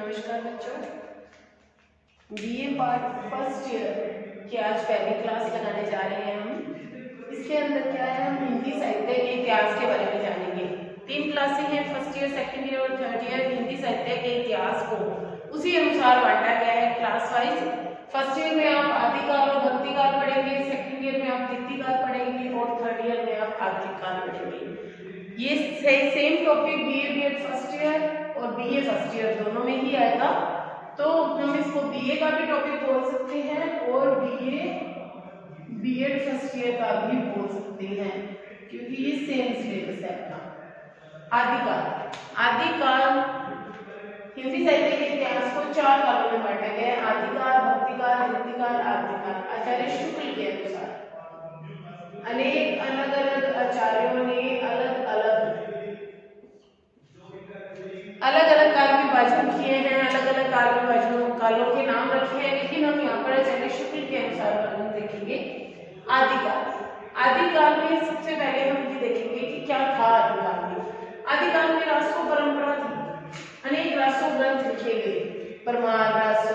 नमस्कार बच्चों, BA part first year की आज पहली क्लास लगाने जा रहे हैं हम। इसके अंदर क्या है, हम हिंदी साहित्य के इतिहास के बारे में जानेंगे। 3 क्लासें हैं, फर्स्ट ईयर, सेकंड ईयर और थर्ड ईयर। हिंदी साहित्य के इतिहास को उसी अनुसार बांटा गया है क्लास वाइज। फर्स्ट ईयर में आप आदिकाल और भक्तिकाल पढ़ेंगे, सेकंड ईयर में आप द्वितीयकाल पढ़ेंगे और थर्ड ईयर में आप आदिकाल पढ़ेंगे। ये same topic BA first year और बीए फर्स्ट ईयर दोनों में ही आएगा, तो हम इसको बीए का भी टॉपिक बोल सकते हैं और बीएड फर्स्ट ईयर का भी बोल सकते हैं, क्योंकि ये सेम सिलेबस है अपना। आदिकाल हिंदी साहित्य के इतिहास को 4 कालों में बांटा गया है: आदिकाल, भक्तिकाल, द्वितीयकाल, आद्यकाल। आचार्य शुक्ल के अनुसार अनेक अलग अलग आचार्यों ने अलग अलग काल विभाजन किए हैं, अलग अलग कालों के नाम रखे हैं, लेकिन हम यहाँ पर आचार्य शुक्ल के अनुसार वर्णन देखेंगे। आदिकाल में सबसे पहले हम ये देखेंगे कि क्या था आदिकाल में। आदिकाल में रासो परंपरा थी, अनेक रासो ग्रंथ लिखे गए। परमार रासो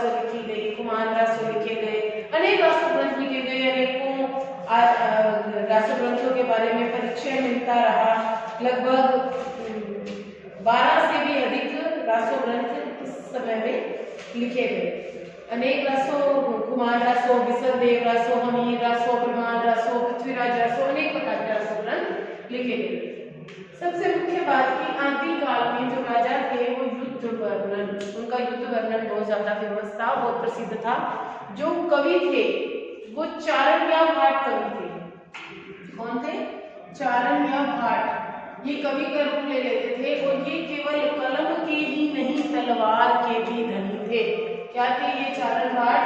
लिखी गई, कुमार रासो लिखे गए, अनेक रासो ग्रंथ लिखे गए। अनेकों रासो ग्रंथों के बारे में परिचय मिलता रहा। लगभग 12 से भी अधिक रासो ग्रंथ इस समय में लिखे गए। अनेक रासो, कुमार रासो, विसलदेव रासो, हमीर रासो, परमार रासो, पृथ्वीराज रासो, अनेक प्रकार के रासो ग्रंथ लिखे गए। सबसे मुख्य बात की आदिकाल में जो राजा थे वो युद्ध वर्णन, उनका युद्ध वर्णन बहुत ज्यादा फेमस था, बहुत प्रसिद्ध था। जो कवि थे वो चारण या भाट कवि थे। कौन थे? चारण या भाट। ये कवि का रूप ले लेते थे और ये केवल कलम के ही नहीं तलवार के भी धनी थे। क्या थे ये चारण भाट?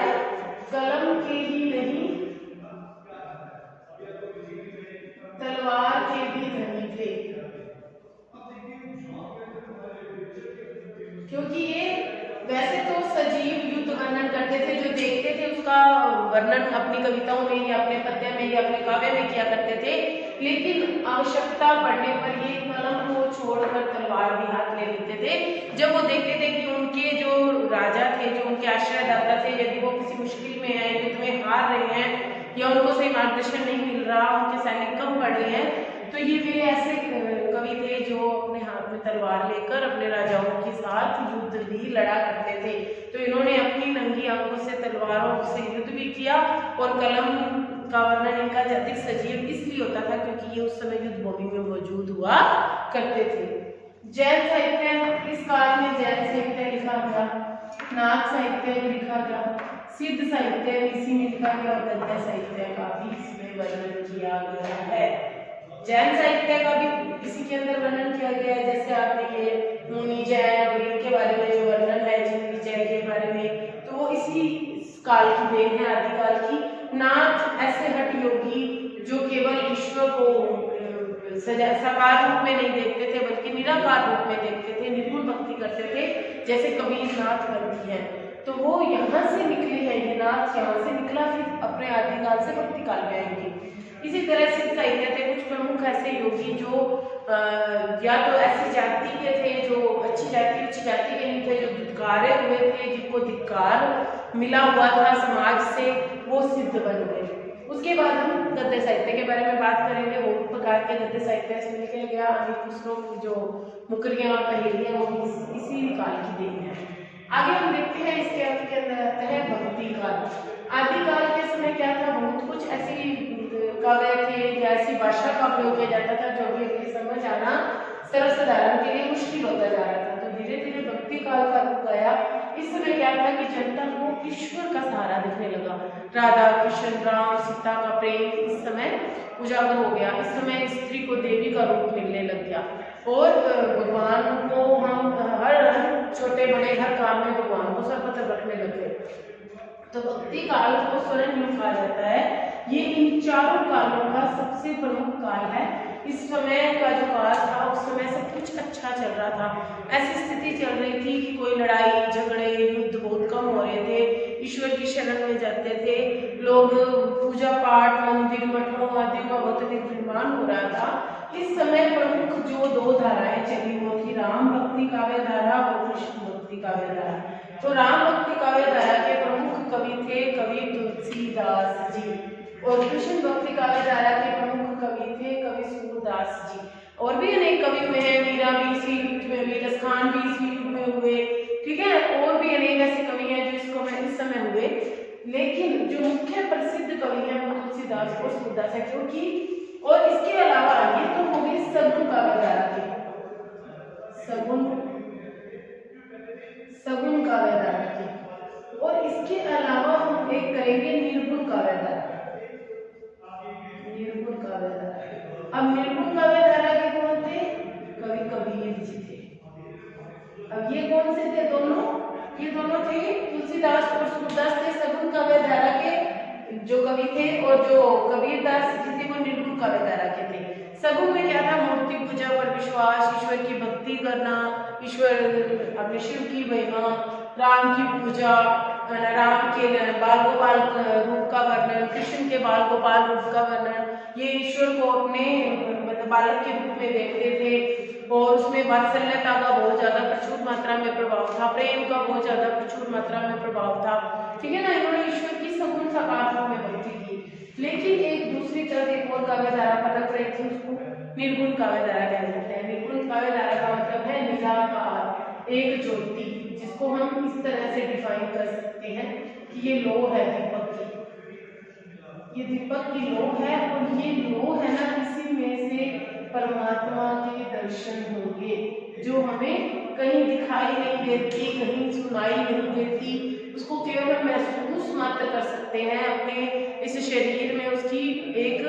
कलम के ही नहीं तलवार के भी धनी थे, क्योंकि ये वैसे तो सजीव युद्ध वर्णन करते थे, जो देखते थे उसका वर्णन अपनी कविताओं में या अपने पद्य में या अपने काव्य में किया करते थे, लेकिन आवश्यकता पड़ने पर ये कलम को छोड़कर तलवार भी हाथ ले लेते थे। जब वो देखते थे कि उनके जो राजा थे, जो उनके आश्रयदाता थे, यदि वो किसी मुश्किल में है, युद्ध में हार रहे हैं या उनको सही मार्गदर्शन नहीं मिल रहा, उनके सैनिक कम पड़ रहे हैं, तो ये वे ऐसे कवि थे जो अपने हाथ में तलवार लेकर अपने राजाओं के साथ युद्ध भी लड़ा करते थे। तो इन्होंने अपनी नंगी आंखों से तलवारों से युद्ध भी किया और कलम का वर्णन इनका अधिक सजीव इसलिए होता था क्योंकि ये उस समय युद्ध भूमि में मौजूद हुआ करते थे। जैन साहित्य, इस काल में जैन साहित्य लिखा गया, नाथ साहित्य लिखा गया, सिद्ध साहित्य इसी में लिखा गया और गद्य साहित्य का भी इसमें वर्णन किया गया है। जैन साहित्य का भी इसी के अंदर वर्णन किया गया है, जैसे आपने ये मुनि जैन और इनके बारे में जो वर्णन है, जिन जैन के बारे में, तो वो इसी काल की देन है, आदिकाल की। नाथ ऐसे हठ योगी जो केवल ईश्वर को साकार रूप में नहीं देखते थे बल्कि निराकार रूप में देखते थे, निर्गुण भक्ति करते थे, जैसे कबीर नाथ बंदी है, तो वो यहाँ से निकले हैं। ये नाथ यहाँ से निकला, फिर अपने आदिकाल से भक्ति काल में आएंगे। इसी तरह सिद्ध साहित्य थे कुछ प्रमुख ऐसे योगी जो या तो ऐसी जाति के थे जो अच्छी जाति के नहीं थे, जो धिक्कारे हुए थे, जिनको धिक्कार मिला हुआ था समाज से, वो सिद्ध बन गए। उसके बाद हम गद्य साहित्य के बारे में बात करेंगे। बहुत प्रकार के गद्य साहित्य इसमें लिखे गया, अनेक दूसरों की जो मुकरियां और पहेलियां वो इसी काल की देन है। आगे हम देखते हैं, इसके अर्थ के अंदर आता है भक्ति काल। आदिकाल के समय क्या था, बहुत कुछ ऐसी काव्य थे या ऐसी भाषा का प्रयोग किया जाता था जो भी अपनी समझ आना सर्वसाधारण के लिए मुश्किल होता जा रहा था। तो धीरे धीरे भक्ति काल का रूप आया। इस समय क्या था कि जनता को ईश्वर का सहारा दिखने लगा। राधा कृष्ण, राम सीता का प्रेम इस समय उजागर हो गया। इस समय स्त्री को देवी का रूप मिलने लग गया और भगवान को हम हर छोटे बड़े हर काम में भगवान को सर्वत्र रखने लग गए। तो भक्ति काल को स्वर्ण युग कहा जाता है। ये इन चारों कालों का सबसे प्रमुख काल है। इस समय का जो काल था, उस समय सब कुछ अच्छा चल रहा था। ऐसी स्थिति चल रही थी कि कोई लड़ाई झगड़े युद्ध बहुत कम हो रहे थे, ईश्वर की शरण में जाते थे लोग, पूजा पाठ मंदिर मठों आदि का बहुत अधिक निर्माण हो रहा था। इस समय प्रमुख जो 2 धाराएं चली वो थी राम भक्ति भक्ति काव्य धारा और कृष्ण भक्ति काव्य धारा। तो राम भक्ति काव्य धारा के प्रमुख कवि थे कवि तुलसीदास जी, और कृष्ण भक्ति काव्य धारा के प्रमुख कवि थे कवि सूरदास जी। और भी अनेक कवि हुए हैं, मीरा भी इसी युग में, वीरस खान भी इसी युग में हुए, ठीक है, और भी अनेक ऐसे कवि हैं जो इसको में इस समय हुए, लेकिन जो मुख्य प्रसिद्ध कवि हैं वो तुलसीदास और सूरदास है, क्योंकि और इसके अलावा ये तो हो गई सगुन काव्य धारा की, सगुन काव्य धारा की, और इसके अलावा हम एक करेंगे निर्गुण काव्य धारा, निर्गुण काव्य धारा। अब निर्गुण काव्य धारा के कौन थे? कवि कबीर जी थे। अब ये कौन से थे दोनों? ये दोनों थे तुलसीदास और सूरदास थे सगुन काव्य धारा के जो कवि थे, और जो कबीरदास जी थे वो निर्गुण काव्य धारा के थे। सगुन में क्या था? मूर्ति पूजा पर विश्वास, ईश्वर की भक्ति करना, ईश्वर अपने शिव की महिमा, राम की पूजा, राम के बाल गोपाल रूप का वर्णन, कृष्ण के बाल गोपाल रूप का वर्णन, ये ईश्वर को अपने मतलब बालक के रूप में देखते थे, और उसमें वात्सल्यता का बहुत ज्यादा प्रचुर मात्रा में प्रभाव था, प्रेम का बहुत ज्यादा प्रचुर मात्रा में प्रभाव था, ठीक है ना। इन्होंने ईश्वर की सगुन साकार रूप में भक्ति की। लेकिन एक दूसरी तरफ एक और काव्य धारा पनप रही थी, उसको निर्गुण काव्य धारा कह सकते हैं। निर्गुण काव्य धारा का मतलब है निराकार, एक ज्योति, जिसको हम इस तरह से डिफाइन कर सकते हैं कि ये लौ है दीपक की, ये दीपक की लौ है, और ये लौ है ना, इसी में से परमात्मा के दर्शन होंगे, जो हमें कहीं दिखाई नहीं देती, कहीं सुनाई नहीं देती, उसको केवल हम महसूस मात्र कर सकते हैं अपने इस शरीर में, उसकी एक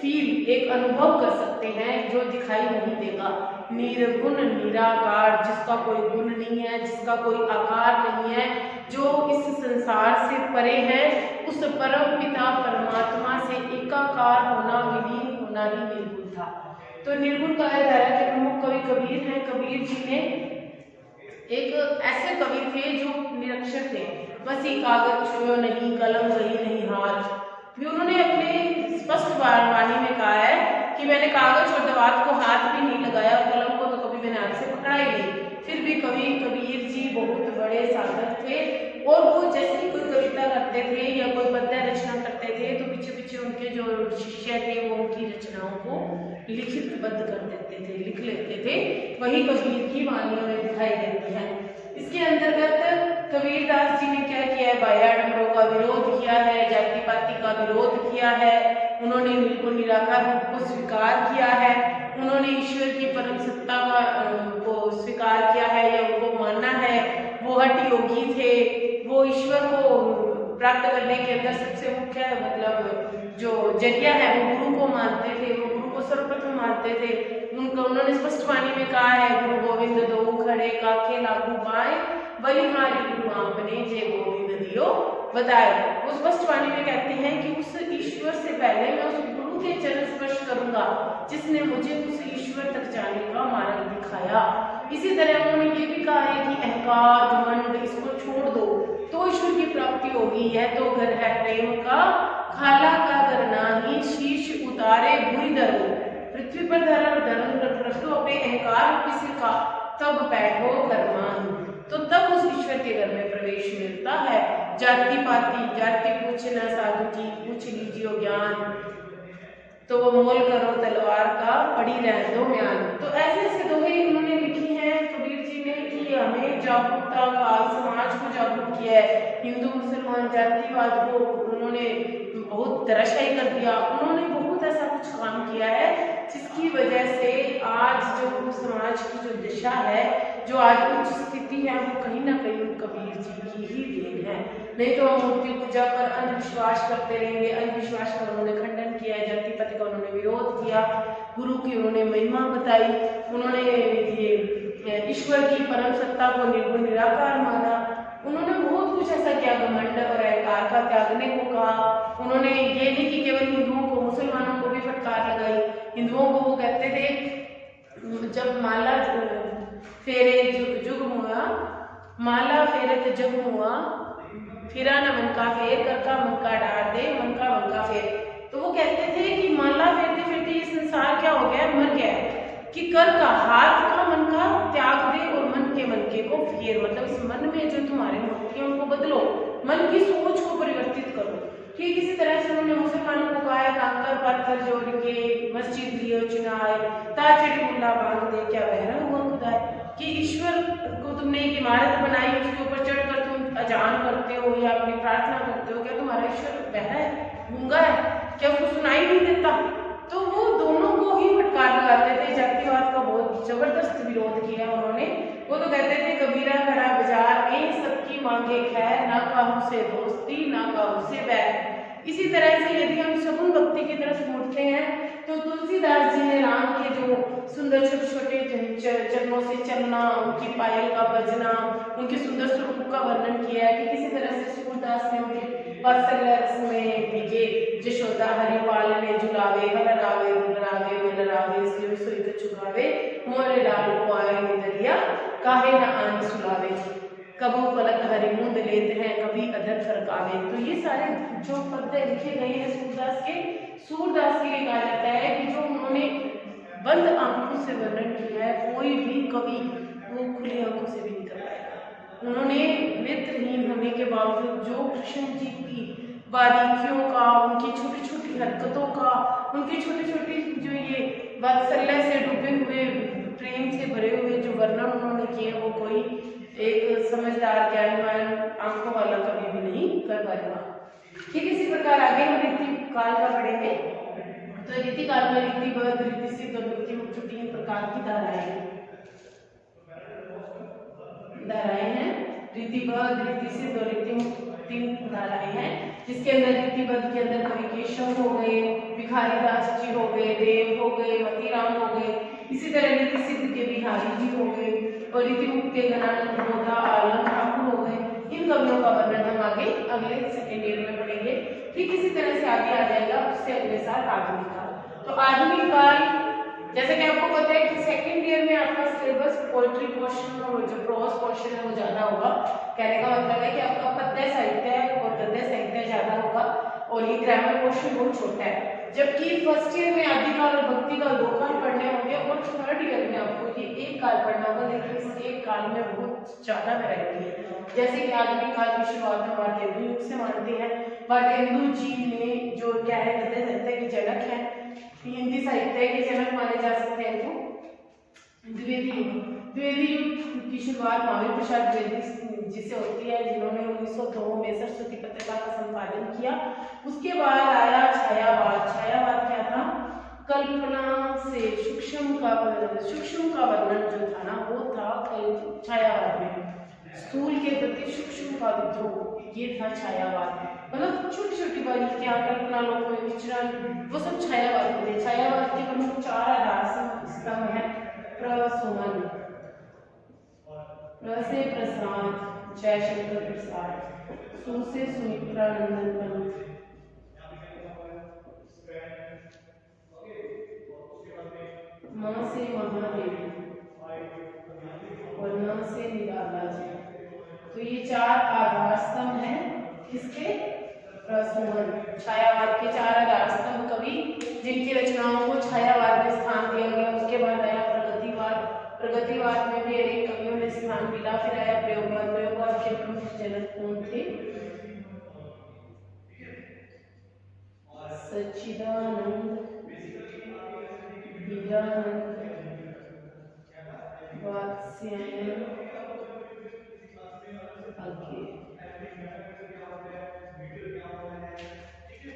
फील, एक अनुभव कर सकते हैं, जो दिखाई नहीं देगा। निर्गुण निराकार, जिसका कोई गुण नहीं है, जिसका कोई आकार नहीं है, जो इस संसार से परे है, उस परम पिता परमात्मा से एकाकार होना, विलीन होना ही निर्गुण था। तो निर्गुण काव्य धारा के प्रमुख कवि कबीर हैं। कबीर जी ने एक ऐसे कवि थे जो निरक्षर थे, बस ही कागज छुओ नहीं, कलम रही नहीं हाथ। भी उन्होंने अपने स्पष्ट वाणी में कहा है कि मैंने कागज और दवात को हाथ भी नहीं लगाया, और कलम को तो कभी मैंने हाथ से पकड़ा ही नहीं। फिर भी कवि कबीर जी बहुत बड़े साधक थे, और वो जैसे ही कोई कविता करते थे या कोई पद्य रचना करते थे, तो पीछे पीछे उनके जो शिष्य थे वो उनकी रचनाओं को लिखितबद्ध कर देते थे, लिख लेते थे। वही कबीर की वाणियों में दिखाई देती है। इसके अंतर्गत कबीरदास जी ने क्या किया है? बाह्याडंबरों का विरोध किया है, जाति पाति का विरोध किया है, उन्होंने निर्गुण निराकार रूप को स्वीकार किया है, उन्होंने ईश्वर की परम सत्ता को स्वीकार किया है या उनको मानना है। वो हठ योगी थे, वो ईश्वर को प्राप्त करने के अंदर सबसे मुख्य मतलब जो जरिया है वो गुरु को मानते थे, वो गुरु को सर्वप्रथम मानते थे। उन्होंने स्पष्ट वाणी में कहा है, गुरु गोविंद दो खड़े काखे लागू पाए, बलिहारी गुरु आपने जय गोविंद दियो बताए। वो स्पष्ट वाणी में कहते हैं कि उस ईश्वर से पहले मैं उस गुरु के चरण स्पर्श करूंगा जिसने मुझे उस ईश्वर तक जाने का मार्ग दिखाया। इसी तरह उन्होंने ये भी कहा है कि अहंकार घमंड इसको छोड़ दो तो ईश्वर की प्राप्ति होगी। यह तो घर है प्रेम का, खाला का घर नाही, शीश उतारे भूरी धरो। पृथ्वी पर धर्म रख दो अपने अहंकार के सिर का, तब बैठो कर्मान। तो तब उस ईश्वर के घर में प्रवेश मिलता है। जाति पाति जाति पूछना साधु की, पूछ लीजिए ज्ञान, तो वो मोल करो तलवार का, पड़ी रहने दो म्यान। तो ऐसे ऐसे दोहे उन्होंने लिखी हैं कबीर जी ने कि हमें जागरूकता का, समाज को जागरूक किया है। हिंदू मुसलमान जातिवाद को उन्होंने बहुत धराशायी कर दिया। उन्होंने बहुत ऐसा कुछ काम किया है जिसकी वजह से आज जो समाज की जो दिशा है, जो आज उच्च स्थिति है, वो कहीं ना कहीं कबीर जी की ही देन है। नहीं तो हम मूर्ति पूजा पर अंधविश्वास करते रहेंगे। अंधविश्वास का उन्होंने खंडन किया, जाति पाति का उन्होंने विरोध किया, गुरु की उन्होंने महिमा बताई, उन्होंने ये ईश्वर की परम सत्ता को निर्गुण निराकार माना। उन्होंने बहुत कुछ ऐसा किया, घमंड और अहंकार का त्यागने को कहा। उन्होंने ये नहीं कि केवल हिंदुओं को, मुसलमानों को भी फटकार लगाई। हिंदुओं को वो कहते थे जब माला फेरे जुग हुआ, माला फेरत जग हुआ, फिरा न मन का फेर, कर का मन का डार दे, मन का फेर। तो वो कहते थे कि माला फेरते फेरते ये संसार क्या हो गया, मर गया है, कि कर का, हाथ का, मन का त्याग दे और मन की सोच को परिवर्तित करो। ठीक इसी तरह से उन्होंने मुसलमानों को कहा, कंकर पत्थर जोड़ के मस्जिद लियो चुनाए, ताचड़ी मुल्ला बांध दे क्या बहरा हुआ खुदा है, कि ईश्वर को तुमने एक इमारत बनाई, उसके ऊपर चढ़कर तुम अजान करते हो या अपनी प्रार्थना करते हो, क्या तुम्हारा ईश्वर बहरा है, गूंगा है, क्या उसको सुनाई नहीं देता? तो वो दोनों को ही फटकार लगाते थे। जातिवाद का बहुत जबरदस्त विरोध किया उन्होंने। वो तो कहते थे कबीरा खड़ा बाजार में सबकी मांगे खैर, ना काहू से दोस्ती ना काहू से बैर। इसी तरह से यदि हम शगुन भक्ति की तरफ मुड़ते हैं तो तुलसीदास जी ने राम के जो सुंदर छोटे छोटे चरणों से चलना, उनकी पायल का बजना, उनके सुंदर स्वरूप का वर्णन किया है कि किसी तरह से सूरदास ने उनके वात्सल्य रस में भीगे जशोदा हरि पालने झुलावे, हलरावे दुलरावे मलरावे सियो सोई चुकावे, मोरे लाल को आए निदरिया काहे न आन सुलावे, कबो पलक हरि मुंद लेते हैं कभी अधर फरकावे। तो ये सारे जो पद्य लिखे गए हैं सूरदास के लिए कहा जाता है कि जो उन्होंने बंद आंखों से वर्णन किया है, कोई भी कवि वो खुली आंखों से भी नहीं कर पाएगा। उन्होंने नेत्रहीन होने के बावजूद जो कृष्ण जी की बारीकियों का, उनकी छोटी छोटी हरकतों का, उनकी छोटी छोटी जो ये वात्सल्य से डूबे हुए, प्रेम से भरे हुए जो वर्णन उन्होंने किए, वो कोई एक समझदार ज्ञानवान आंखों वाला कभी भी नहीं कर पाएगा। ठीक इसी प्रकार आगे हम रीति काल का पढ़ेंगे। तो रीति काल में रीतिबद्ध, रीति सिद्ध और रीति मुक्त 3 प्रकार की धाराएं हैं। रीतिबद्ध, रीति सिद्ध और रीति मुक्त 3 धाराएं हैं, जिसके अंदर रीतिबद्ध के अंदर कवि केशव हो गए, भिखारी दास जी हो गए, देव हो गए, मतीराम हो गए। इसी तरह रीति सिद्ध के बिहारी जी हो गए और रीति मुक्त के गणानंद बोधा आलम ठाकुर हो गए। इन कवियों का वर्णन हम आगे अगले सेकेंड ईयर में पढ़ेंगे। ठीक इसी तरह से आगे आ जाएगा उससे अगले साल आधुनिक काल। तो आधुनिक काल जैसे कि आपको पता है कि सेकेंड ईयर में आपका सिलेबस पोएट्री पोर्शन और जो प्रोज पोर्शन है वो ज्यादा होगा। कहने का मतलब है कि आपका पद्य साहित्य और गद्य साहित्य ज्यादा होगा और ये ग्रामर पोर्शन बहुत छोटा है। जबकि फर्स्ट ईयर में आदिकाल और भक्ति काल 2 काल पढ़ने होंगे और थर्ड ईयर में आपको ये 1 काल पढ़ना होगा। लेकिन इस 1 काल में बहुत ज्यादा वैरायटी है। जैसे कि आधुनिक काल की शुरुआत हम वार्तेंदु युग से मानते हैं। वार्तेंदु जी ने जो क्या है गद्य साहित्य के जनक है, हिंदी साहित्य के जनक माने जा सकते हैं। तो द्विवेदी युग की शुरुआत महावीर प्रसाद द्विवेदी जी से होती है, जिन्होंने 1902 में सरस्वती पत्रिका का संपादन किया। उसके बाद आया छायावाद। छायावाद क्या था? कल्पना से सूक्ष्म का वर्णन जो था ना वो था छायावाद में। स्थूल के प्रति सूक्ष्म का विद्रोह, ये था छायावाद। मतलब छोटी छोटी बारीकियां, कल्पना लोक में विचरण, वो सब छायावाद में थे। छायावाद के प्रमुख 4 आधार स्तंभ है। प्रसुमन, प्र से प्रसाद जयशंकर प्रसाद, सु से सुमित्रानंदन पंत, म से महादेवी और न से निराला जी। तो ये 4 आधार स्तंभ हैं किसके? प्रसुमन। छायावाद के 4 आधार स्तंभ कवि जिनकी रचनाओं को छायावाद में स्थान दिया गया। उसके बाद आया प्रगतिवाद। प्रगतिवाद में भी अनेक कवियों ने स्थान मिला। फिर आया प्रयोगवाद। प्रयोगवाद के प्रमुख जनक कौन थे? सच्चिदानंद, हीरानंद, वात्स्यायन,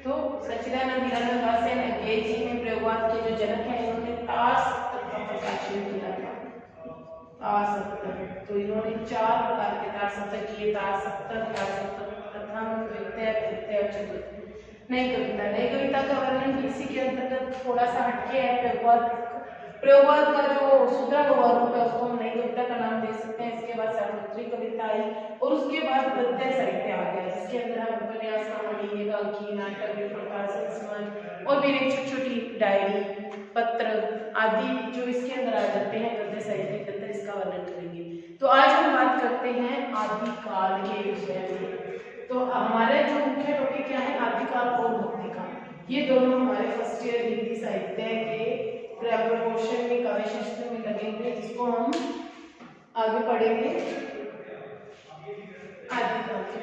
तो सच्चिदानंद, हीरानंद, वात्स्यायन, अज्ञेय जी ने प्रयोगवाद के जो जनक हैं, इन्होंने तार सप्तक का प्रकाशन किया था। तार सप्तक, तो इन्होंने 4 प्रकार के तार सप्तक किए। तार सप्तक प्रथम, द्वितीय, तृतीय, चतुर्थ। नई कविता का वर्णन इसी के अंतर्गत थोड़ा सा हटके है। प्रयोगवाद का जो सूत्रा हुआ रूप है उसको हम नई कविता का नाम दे सकते हैं। इसके बाद सार्वत्रिक कविता आई और उसके बाद गद्य साहित्य आ गया, जिसके अंदर हम उपन्यास, कहानी, एकांकी, नाटक, विफलता, संस्मरण और भी एक छोटी छोटी डायरी, पत्र आदि जो इसके अंदर आ जाते हैं गद्य साहित्य के अंदर, इसका वर्णन करेंगे। तो आज हम बात करते हैं आदिकाल के विषय में। तो हमारे जो मुख्य टॉपिक क्या है? आदिकाल और भक्ति काल। ये दोनों हमारे फर्स्ट ईयर हिंदी साहित्य के ग्रामर पोर्शन में, काव्य शास्त्र में लगे हुए, जिसको हम आगे पढ़ेंगे आदिकाल के।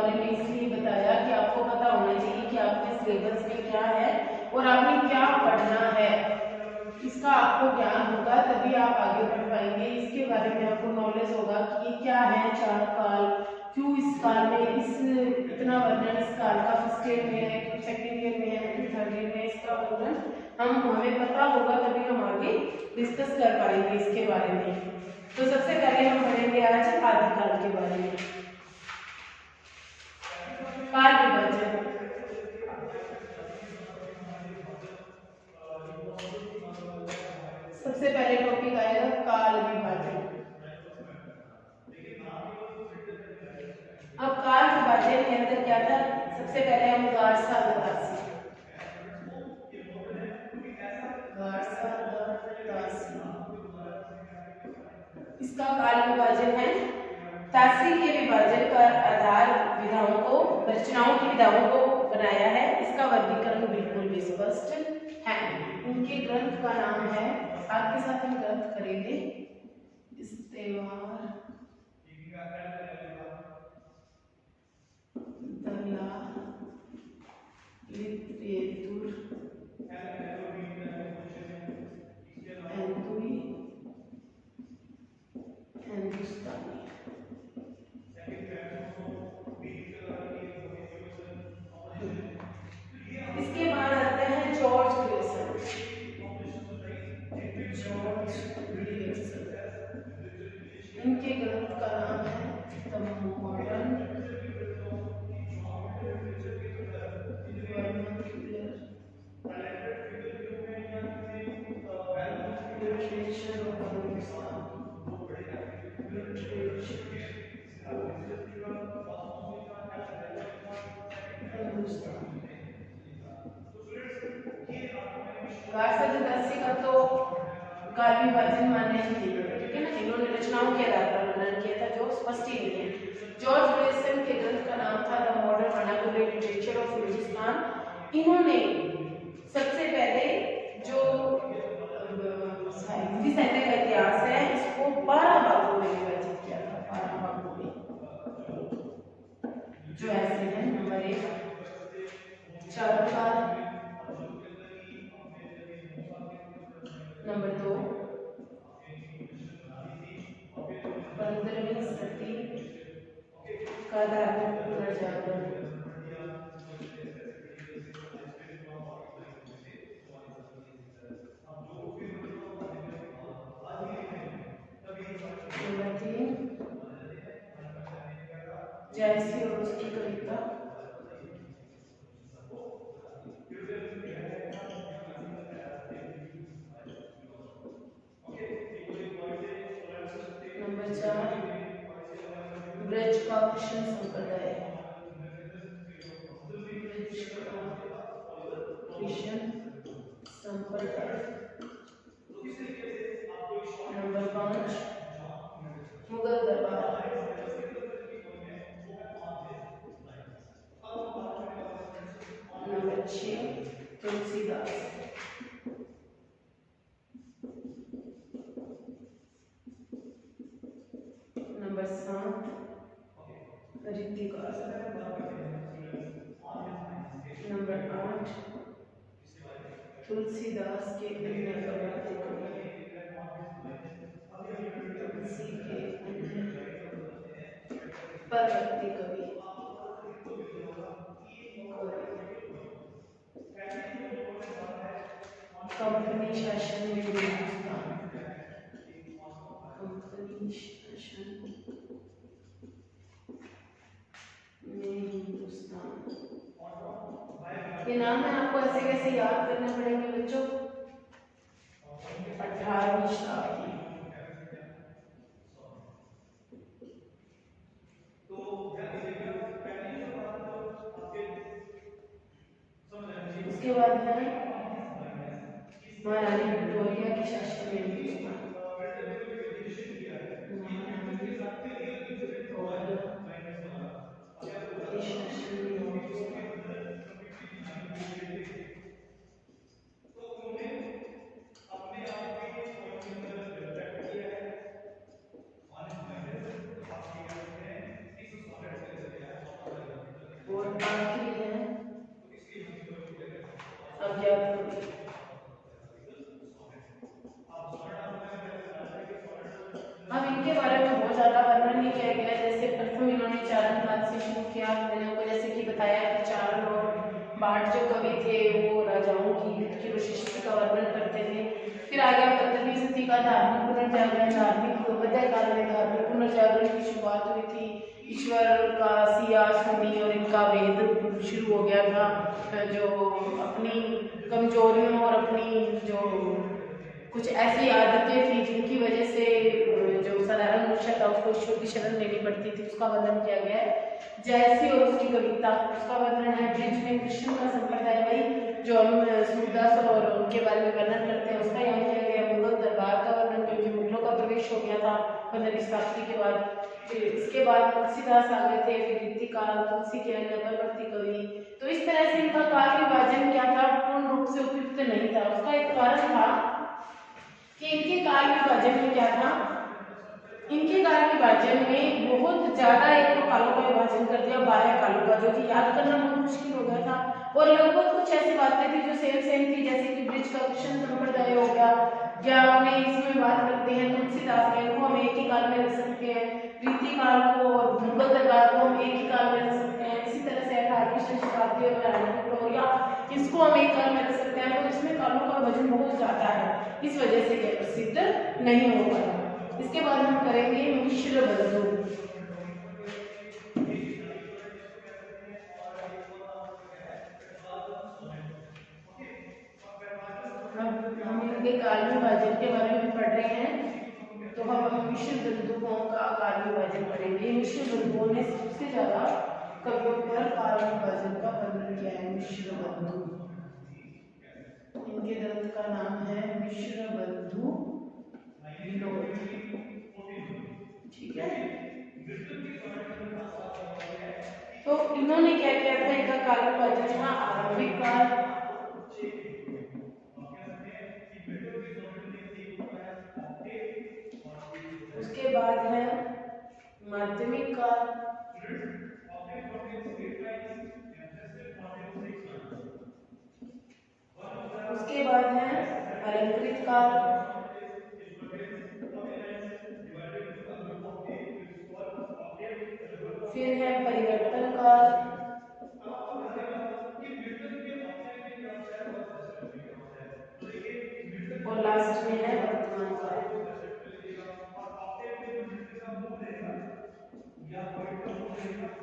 बारे में इसलिए बताया कि आपको पता होना चाहिए कि आपके सिलेबस में क्या है और आपने क्या पढ़ना है। इसका आपको ज्ञान होगा तभी आप आगे बढ़ पाएंगे। इसके बारे में आपको नॉलेज होगा कि ये क्या है चार काल, क्यों इस काल में इस इतना वर्णन इस काल का फर्स्ट ईयर में है, क्यों सेकंड ईयर में है, क्यों थर्ड ईयर में, इसका वर्णन हमें पता होगा तभी हम आगे डिस्कस कर पाएंगे इसके बारे में। तो सबसे पहले हम पढ़ेंगे आज आदिकाल के बारे में। काल विभाजन। सबसे पहले टॉपिक आएगा काल विभाजन। अब काल विभाजन के अंदर क्या था, सबसे पहले हम गारसा दासी, इसका काल विभाजन है। तासी के विभाजन का आधार विधाओं को, रचनाओं की विधाओं को बनाया है। इसका वर्गीकरण बिल्कुल भी स्पष्ट है। उनके ग्रंथ का नाम है, साथ के साथ हम ग्रंथ करेंगे, इस्तेमार, दला, लिटरेतुर, एंतुई, हिंदुस्तानी। इसके बाद आता है जॉर्ज ग्रियर्सन। जॉर्ज ग्रियर्सन, इनके ग्रंथ का नाम है the modern literature of Hindustan, गारसा दासी का तो काल विभाजन मान्य ही नहीं है, ठीक है ना। इन्होंने रचनाओं के आधार पर वर्णन किया था जो स्पष्ट ही नहीं है। जॉर्ज ग्रियर्सन के ग्रंथ का नाम था the modern vernacular literature of Hindustan. इन्होंने सबसे पहले जो हिंदी साहित्य का इतिहास है इसको 12 भागों में विभाजित किया था। 12 भागों में जो ऐसे हैं, नंबर 1 चारुकाल, नंबर 2 15वीं सदी का धार्मिक पुनर्जागरण, नंबर 3 जयसी और उसकी कविता, नंबर 4 ब्रज का कृष्ण संप्रदाय, कृष्ण संप्रदाय, नंबर 5 मुगल दरबार, नंबर 6 तुलसीदास, नंबर 7 ऋतिकाल, नंबर 8 तुलसीदास के अन्य प्रवर्तित तुलसी के अन्य परवर्ती कवि, कंपनी शासन में हिंदुस्तान, कंपनी शासन में हिंदुस्तान। ये नाम है, आपको ऐसे कैसे याद करने पड़ेंगे बच्चों। 18वीं शताब्दी, उसके बाद है महारानी विक्टोरिया के शासन में हिंदुस्तान, आखिरी है अज्ञात कवि। अब इनके बारे में बहुत ज्यादा वर्णन नहीं किया गया। जैसे प्रथम इन्होंने चारण काल से शुरू किया, मैंने आपको जैसे कि बताया कि चारण और बाढ़ जो कवि थे वो राजाओं की विशिष्ट का वर्णन करते थे। फिर आ गया पद्धति सती का धार्मिक पुनर्जागरण। धार्मिक मध्यकाल में धार्मिक पुनर्जागरण की शुरुआत हुई थी। ईश्वर का सिया सुनी और इनका वेद शुरू हो गया था। जो अपनी कमजोरियों और अपनी जो कुछ ऐसी आदतें थी जिनकी वजह से जो साधारण मनुष्य था उसको ईश्वर की शरण लेनी पड़ती थी, उसका वर्णन किया गया है। जयसी और उसकी कविता, उसका वर्णन है। ब्रिज में कृष्ण का संप्रदाय, वही जो हम सूरदास और उनके बारे में वर्णन करते हैं उसका यहाँ किया गया। मुगल दरबार का वर्णन, क्योंकि मुगलों का प्रवेश हो गया था 15वीं शताब्दी के बाद। फिर इसके बाद तुलसीदास आ गए थे। फिर रीतिकाल, तुलसी के अन्य परवर्ती कवि। तो इस तरह से इनका काल विभाजन क्या था, पूर्ण रूप से उपयुक्त नहीं था। उसका एक कारण था कि इनके काल विभाजन में क्या था, इनके काल विभाजन में बहुत ज्यादा एक तो कालों का विभाजन कर दिया, 12 कालों का, जो कि याद करना बहुत मुश्किल हो गया था। और लगभग कुछ ऐसी बातें थी जो सेम सेम थी, जैसे कि ब्रिज का कृष्ण संप्रदाय हो गया, या अपने इसमें बात करते हैं तुलसीदास के, इनको हम एक ही काल में रख सकते हैं। रीतिकाल को और मुगल दरबार को हम एक ही काल में रख सकते हैं। इसी तरह से 18वीं शताब्दी और इसको हम एक काल में रख सकते हैं। तो इसमें कालों का वजन बहुत ज्यादा है, इस वजह से यह प्रसिद्ध नहीं हो पाया। इसके बाद हम करेंगे मिश्र बंधु। हम इनके काल विभाजन के बारे में पढ़ रहे हैं, तो हम मिश्र बंधुओं का काल विभाजन पढ़ेंगे। मिश्र बंधुओं ने सबसे ज्यादा कवियों पर काल विभाजन का वर्णन किया है। मिश्र बंधु, इनके ग्रंथ का नाम है मिश्र बंधु विनोद, ठीक है। तो इन्होंने क्या किया था, इनका काल विभाजन था आरंभिक काल, उसके बाद है माध्यमिक काल, उसके बाद है अलंकृत काल, फिर है परिवर्तन काल, और लास्ट में है वर्तमान काल।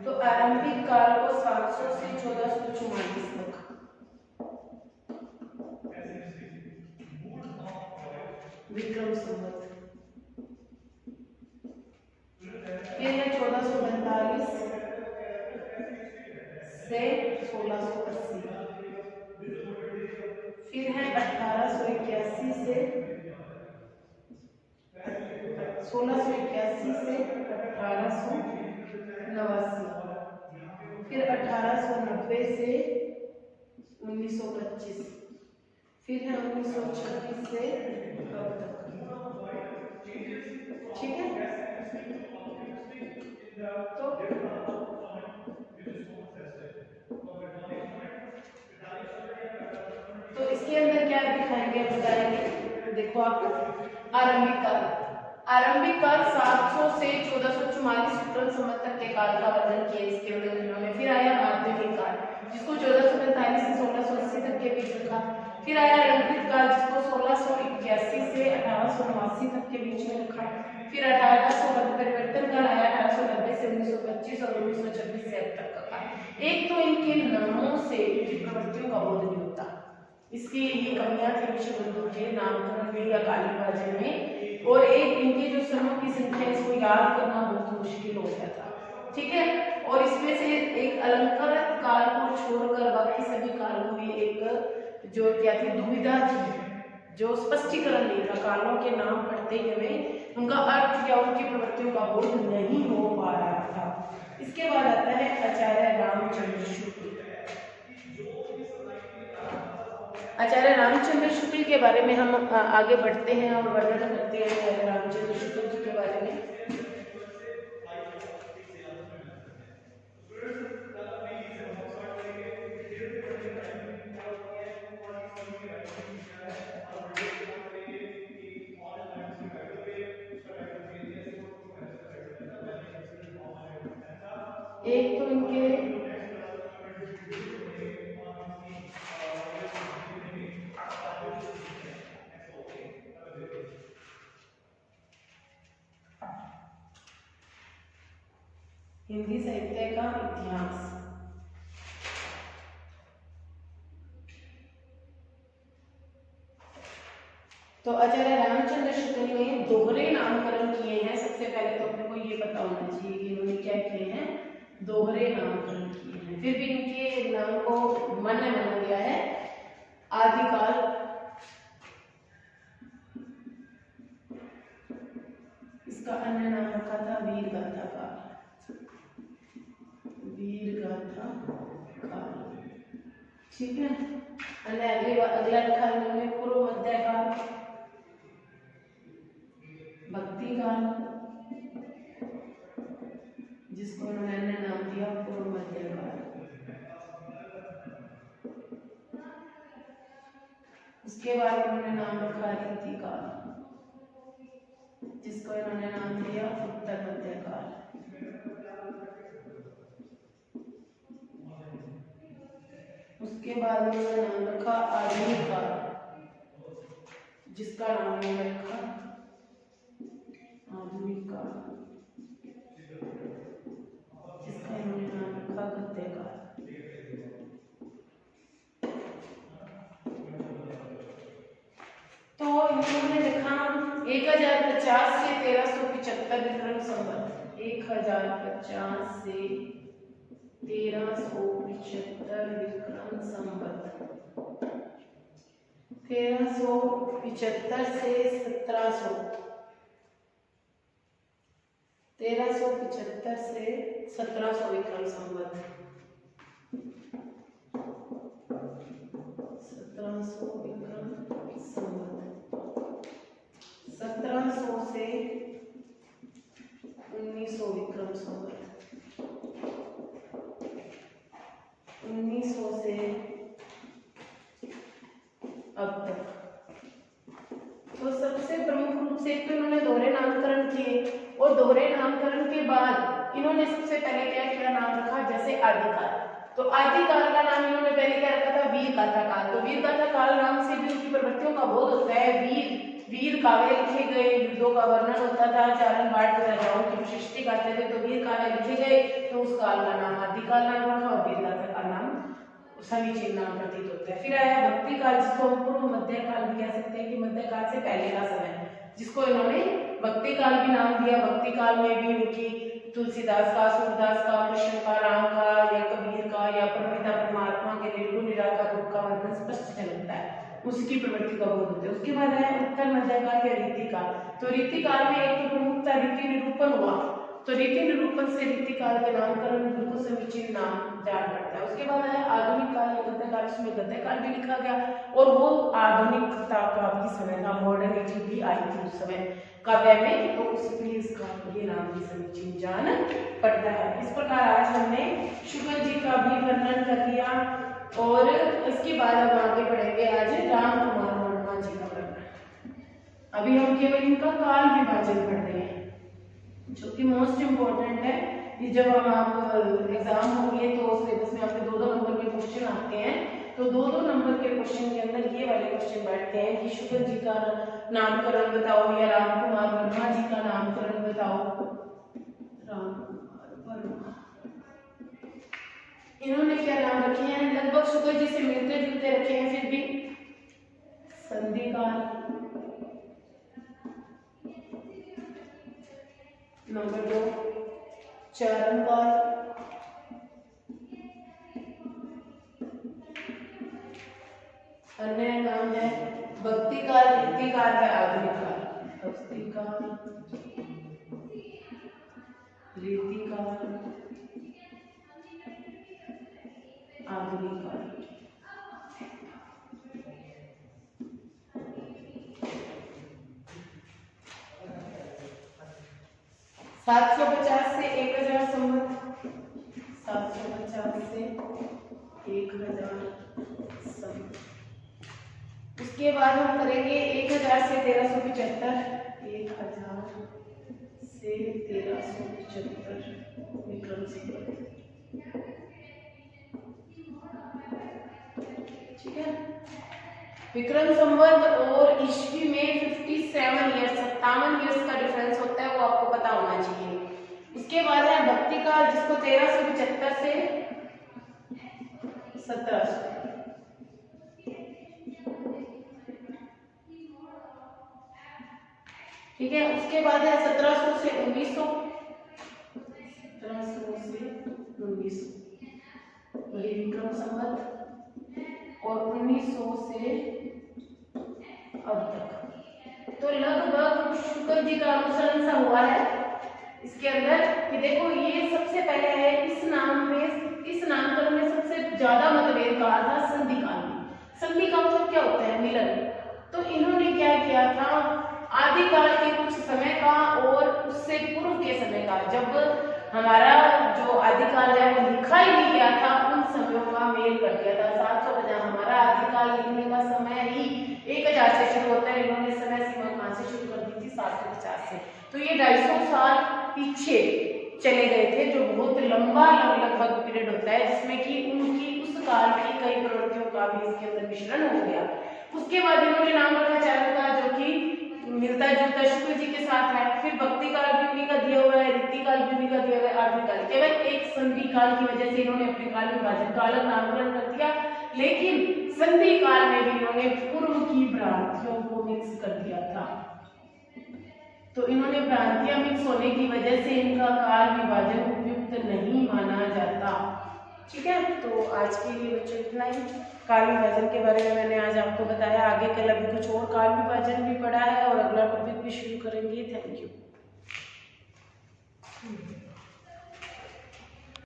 तो आरंभिक काल को 700 से 1444 तक, विक्रम संवत, फिर है 1445 से 1680, फिर है 1881 से 1681 से 1889, फिर 1890 से 1925, फिर है 1926 से अब तक, ठीक है। तो इसके अंदर क्या दिखाएंगे, बताएंगे। देखो आप, आरंभिक काल, आरंभिक काल 700 से 1444 विक्रम संवत तक के काल का वर्णन किया इसके अंदर इन्होंने। फिर आया माध्यमिक काल, जिसको 1445 से 1680 तक के बीच रखा। फिर आया अलंकृत काल, जिसको 1681 से 1889 तक के बीच में रखा। फिर 1890 परिवर्तन काल आया, 1890 से 1925, और 1926 से अब तक का काल। एक तो इनके नामों से इनकी प्रवृत्तियों का बोध नहीं होता, इसकी ये कमियां थी मिश्र बंधु के नामकरण में या काल विभाजन में। और एक इनके जो सनों की संख्या, इसको याद करना बहुत मुश्किल हो गया था, ठीक है। और इसमें से एक अलंकृत काल को छोड़कर बाकी सभी कालों में एक जो क्या थी, दुविधा थी, जो स्पष्टीकरण नहीं था। कालों के नाम पढ़ते हुए उनका अर्थ या उनकी प्रवृत्तियों का बोध नहीं हो पा रहा था। इसके बाद आता है आचार्य रामचंद्र शुक्ल। आचार्य रामचंद्र शुक्ल के बारे में हम आगे बढ़ते हैं और वर्णन करते हैं आचार्य रामचंद्र शुक्ल जी के बारे में। एक तो इनके हिंदी साहित्य का इतिहास, तो आचार्य रामचंद्र शुक्ल ने दोहरे नामकरण किए हैं। सबसे पहले तो अपने को ये पता होना चाहिए कि इन्होंने क्या किए हैं, दोहरे नामकरण किए हैं। फिर भी इनके नाम को मान्य माना गया है। आदिकाल, इसका अन्य नाम रखा था वीरगाथा काल, वीरगाथा काल, ठीक है। अगला रखा इन्होंने पूर्व मध्य काल, भक्ति काल, जिसको उन्होंने अन्य नाम दिया पूर्व मध्य काल। उसके बाद उन्होंने नाम रखा रीति काल, जिसको इन्होंने नाम दिया उत्तर मध्य काल। उसके बाद उन्होंने नाम रखा आधुनिक काल, जिसका नाम उन्होंने रखा आधुनिक काल, जिसका इन्होंने नाम रखा गद्य काल। तो इन्होंने लिखा 1050 से 1375 विक्रम संवत, 1050 से 1375 विक्रम संवत, 1375 से 1700, 1375 से 1700 विक्रम संवत, 1700 विक्रम संवत, 1700 से 1900 विक्रम संवत, 1900 से अब तक। तो सबसे प्रमुख रूप से तो इन्होंने दोहरे नामकरण किए, और दोहरे नामकरण के बाद इन्होंने सबसे पहले क्या किया, नाम रखा जैसे आदिकाल। तो आदिकाल का नाम इन्होंने पहले क्या रखा था, वीरगाथा काल। तो वीरगाथा काल नाम से भी उनकी प्रवृत्तियों का बोध होता है। वीर काव्य लिखे गए, युद्धों का वर्णन होता था, चारण बाढ़ राजाओं की प्रशस्ति गाते थे। तो वीर काव्य लिखे गए तो उस काल का नाम आदिकाल नाम रखा, और वीरगाथा का नाम समीचीन नाम प्रतीत होता है। फिर आया भक्ति काल, जिसको हम पूर्व मध्य काल भी कह सकते हैं कि मध्य काल से पहले का समय, जिसको इन्होंने भक्ति काल भी नाम दिया। भक्ति काल में भी उनकी तुलसीदास का, सूरदास का, कृष्ण का, राम का या कबीर का या परमपिता परमात्मा के निर्गुण निराकार रूप का वर्णन स्पष्ट झलकता है, उसकी प्रवृत्ति का बोध होता है। उसके बाद है उत्तर मध्य काल या रीति काल। तो रीति काल में एक तो प्रमुखता रीति निरूपण हुआ, तो रीति निरूपण से रीति काल के नामकरण बिल्कुल समीचीन नाम जान पड़ता है। उसके बाद है आधुनिक काल या गद्य काल, उसमें गद्य काल भी लिखा गया, और वो आधुनिकता का भी समय था, मॉडर्निटी भी आई थी उस समय काव्य में, तो उसमें इसका ये नाम भी समीचीन जान पड़ता है। इस प्रकार आज हमने शुक्ल जी का भी वर्णन कर लिया, और इसके बाद हम आगे बढ़ेंगे आज राम कुमार वर्मा जी का वर्णन। अभी हम केवल इनका काल विभाजन पढ़ रहे हैं, जो कि मोस्ट इम्पोर्टेंट है। कि जब हम आप एग्जाम होंगे तो सिलेबस में आपके 2-2 नंबर के क्वेश्चन आते हैं, तो 2-2 नंबर के क्वेश्चन के अंदर ये वाले क्वेश्चन बैठते हैं कि शुक्ल जी का नामकरण बताओ या राम कुमार वर्मा जी का नामकरण बताओ। राम कुमार वर्मा, इन्होंने क्या नाम रखे हैं, लगभग शुक्ल जी से मिलते जुलते रखे हैं, फिर भी संधि काल, नंबर 2 चरण काल, अन्य नाम है भक्ति काल, रीति काल है आधुनिक काल, भक्ति काल, रीति काल, आधुनिक काल। 750 से 1000 संवत, 750 से 1000 संवत। उसके बाद हम करेंगे 1000 से 1375, 1000 से 1375 विक्रम संवत। ठीक है। विक्रम संवत और ईस्वी में 57 ईयर्स 57 ईयर्स का डिफरेंस होता है, वो आपको पता होना चाहिए। उसके बाद है भक्ति काल, जिसको 1375 से 1700, ठीक है। उसके बाद है 1700 से 1900, 1700 से 1900 वही विक्रम संवत, और 1900 से अब तक। तो लगभग शुक्र जी का अनुसरण सा हुआ है इसके अंदर कि देखो ये सबसे पहले है, इस नामकरण में सबसे ज्यादा मतभेद कहा था संधि काल में। संधि का मतलब क्या होता है? मिलन। तो इन्होंने क्या किया था, आदिकाल के कुछ समय का और उससे पूर्व के समय का, जब हमारा जो आदिकाल है वो लिखा ही नहीं गया था, उन समयों का मेल कर दिया था। 750 हमारा आदिकाल लिखने का समय ही 1000 से शुरू होता है, इन्होंने समय सीमा कहां से शुरू कर दी थी? 750 से। तो ये 250 साल पीछे चले गए थे, जो बहुत लंबा लगभग पीरियड होता है, जिसमें कि उनकी उस काल की कई प्रवृत्तियों का भी इसके अंदर मिश्रण हो गया। उसके बाद इन्होंने नाम रखा चालू का, जो कि मिलता जुलता शुक्र जी के साथ है। फिर भक्ति काल भी उन्हीं का दिया हुआ है, रीति काल भी उन्हीं का दिया हुआ है, आदि काल। केवल एक संधि काल की वजह से इन्होंने अपने काल विभाजन का अलग नामकरण कर दिया, लेकिन संधि काल में भी इन्होंने पूर्व की भ्रांतियों को मिक्स कर दिया था। तो इन्होंने भ्रांतियां मिक्स होने की वजह से इनका काल विभाजन उपयुक्त नहीं माना जाता। ठीक है, तो आज के लिए बच्चों इतना ही। काल विभाजन के बारे में मैंने आज आपको बताया। आगे कल अभी कुछ और काल विभाजन भी पढ़ा है और अगला टॉपिक भी शुरू करेंगे। Thank you.